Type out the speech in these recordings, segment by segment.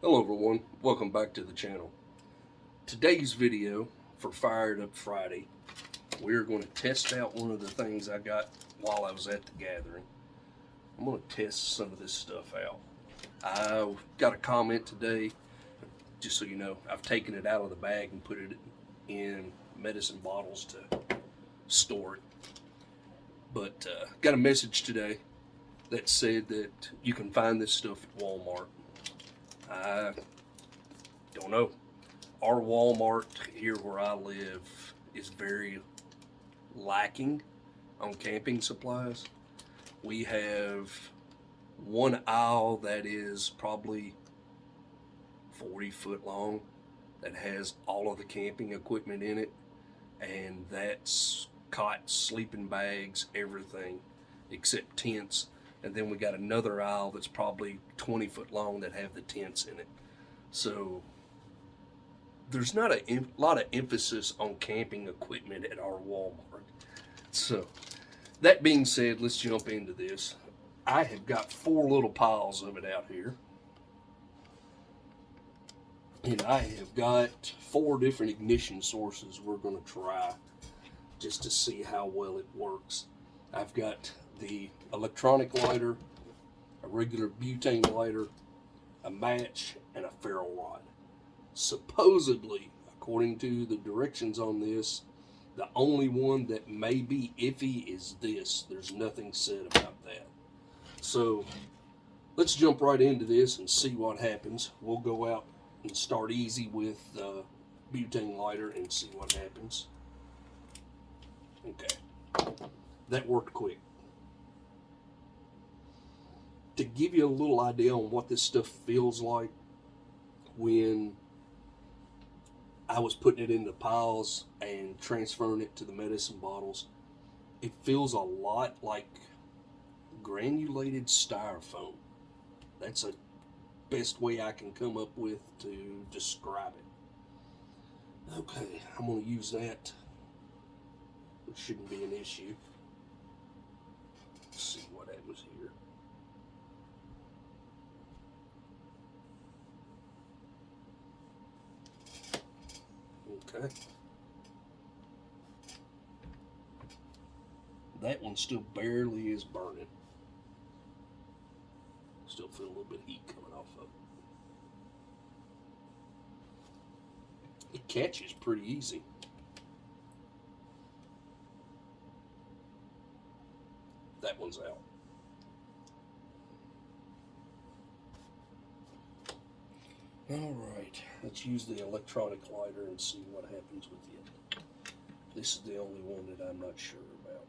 Hello everyone, welcome back to the channel. Today's video for Fired Up Friday, we're going to test out one of the things I got while I was at the gathering. I'm going to test some of this stuff out. I got a comment today, just so you know, I've taken it out of the bag and put it in medicine bottles to store it. But got a message today that said that you can find this stuff at Walmart. I don't know. Our Walmart here where I live is very lacking on camping supplies. We have one aisle that is probably 40 foot long that has all of the camping equipment in it, and that's cots, sleeping bags, everything except tents. And then we got another aisle that's probably 20 foot long that have the tents in it. So there's not a lot of emphasis on camping equipment at our Walmart. So that being said, let's jump into this. I have got 4 little piles of it out here. And I have got 4 different ignition sources we're going to try just to see how well it works. I've got the electronic lighter, a regular butane lighter, a match, and a ferro rod. Supposedly, according to the directions on this, the only one that may be iffy is this. There's nothing said about that. So let's jump right into this and see what happens. We'll go out and start easy with the butane lighter and see what happens. Okay, that worked quick. To give you a little idea on what this stuff feels like, when I was putting it in the piles and transferring it to the medicine bottles, it feels a lot like granulated styrofoam. That's the best way I can come up with to describe it. Okay, I'm going to use that. It shouldn't be an issue. Let's see what happens here. Okay. That one still barely is burning. Still feel a little bit of heat coming off of it. It catches pretty easy. That one's out. Alright, let's use the electronic lighter and see what happens with it. This is the only one that I'm not sure about.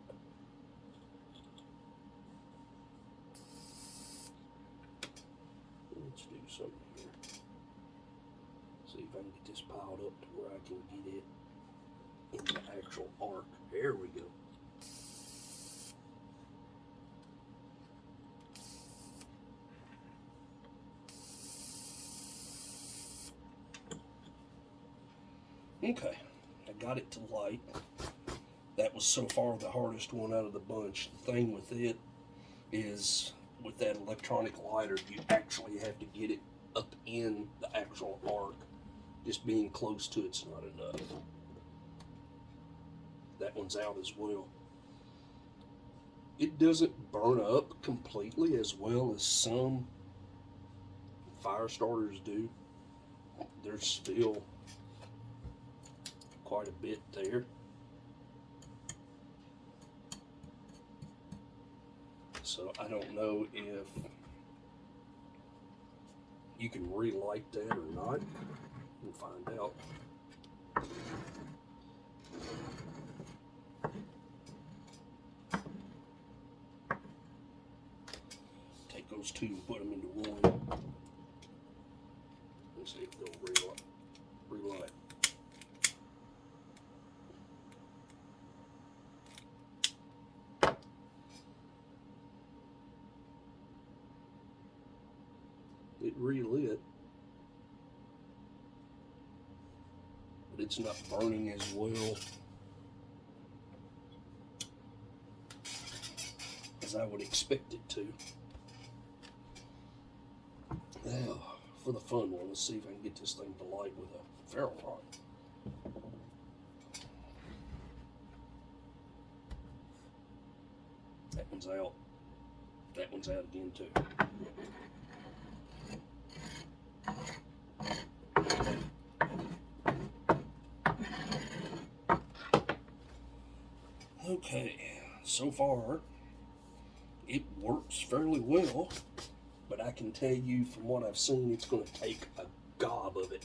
Let's do something here. See if I can get this piled up to where I can get it in the actual arc. There we go. Okay, I got it to light. That was so far the hardest one out of the bunch. The thing with it is, with that electronic lighter, you actually have to get it up in the actual arc. Just being close to it's not enough. That one's out as well. It doesn't burn up completely as well as some fire starters do. There's still quite a bit there. So I don't know if you can relight that or not. We'll find out. Take those 2 and put them into one. Let's see if they'll relight. It relit, but it's not burning as well as I would expect it to. Now, for the fun one, let's see if I can get this thing to light with a ferro rod. That one's out. That one's out again too. Okay, so far it works fairly well, but I can tell you from what I've seen, it's going to take a gob of it.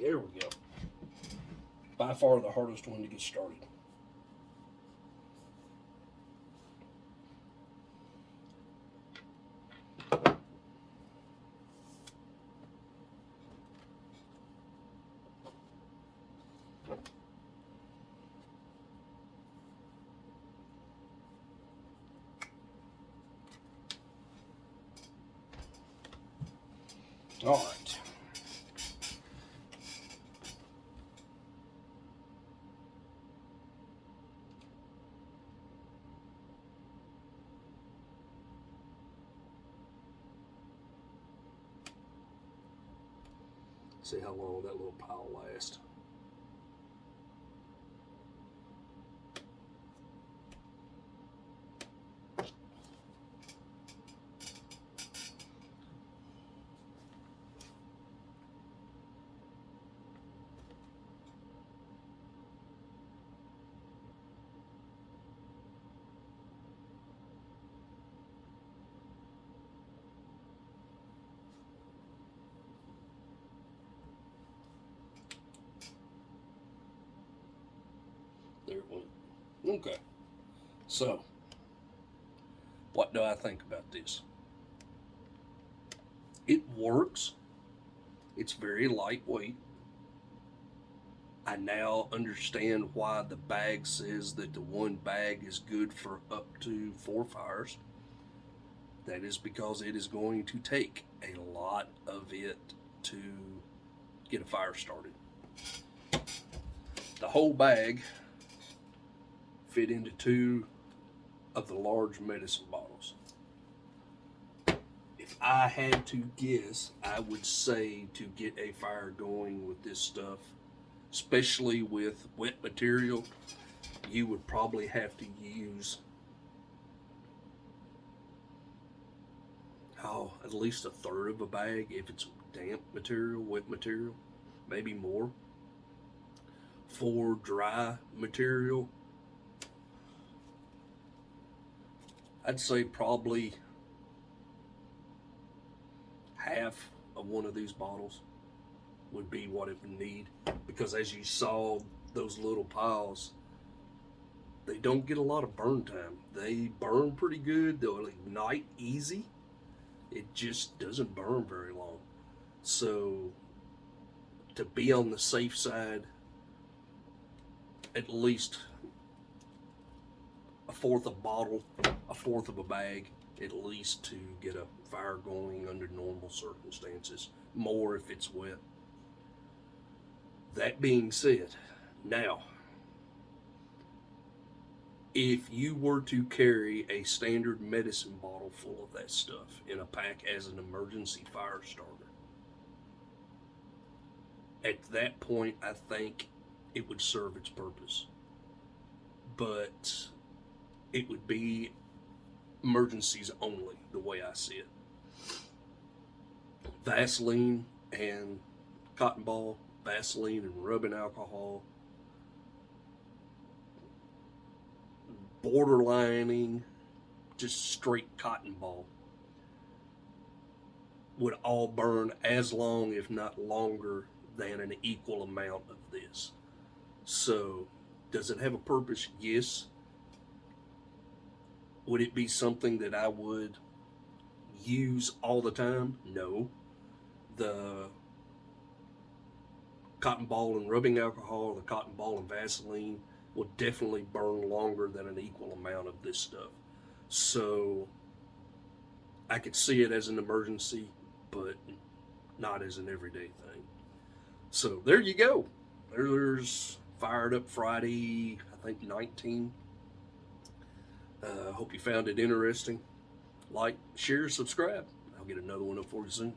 There we go. By far the hardest one to get started. All right. See how long that little pile lasts. There it went. Okay. So, what do I think about this? It works. It's very lightweight. I now understand why the bag says that the one bag is good for up to 4 fires. That is because it is going to take a lot of it to get a fire started. The whole bag fit into 2 of the large medicine bottles. If I had to guess, I would say to get a fire going with this stuff, especially with wet material, you would probably have to use at least 1/3 of a bag if it's damp material, wet material, maybe more. For dry material, I'd say probably half of one of these bottles would be what it would need, because as you saw, those little piles, they don't get a lot of burn time. They burn pretty good, they'll ignite easy, it just doesn't burn very long. So to be on the safe side, at least 1/4 a bottle, 1/4 of a bag, at least, to get a fire going under normal circumstances. More if it's wet. That being said, now, if you were to carry a standard medicine bottle full of that stuff in a pack as an emergency fire starter, at that point I think it would serve its purpose. But it would be emergencies only, the way I see it. Vaseline and cotton ball, Vaseline and rubbing alcohol, borderlining, just straight cotton ball, would all burn as long, if not longer, than an equal amount of this. So, does it have a purpose? Yes. Would it be something that I would use all the time? No. The cotton ball and rubbing alcohol or the cotton ball and Vaseline will definitely burn longer than an equal amount of this stuff. So I could see it as an emergency, but not as an everyday thing. So there you go. There's Fired Up Friday, I think 19. Hope you found it interesting. Like, share, subscribe. I'll get another one up for you soon.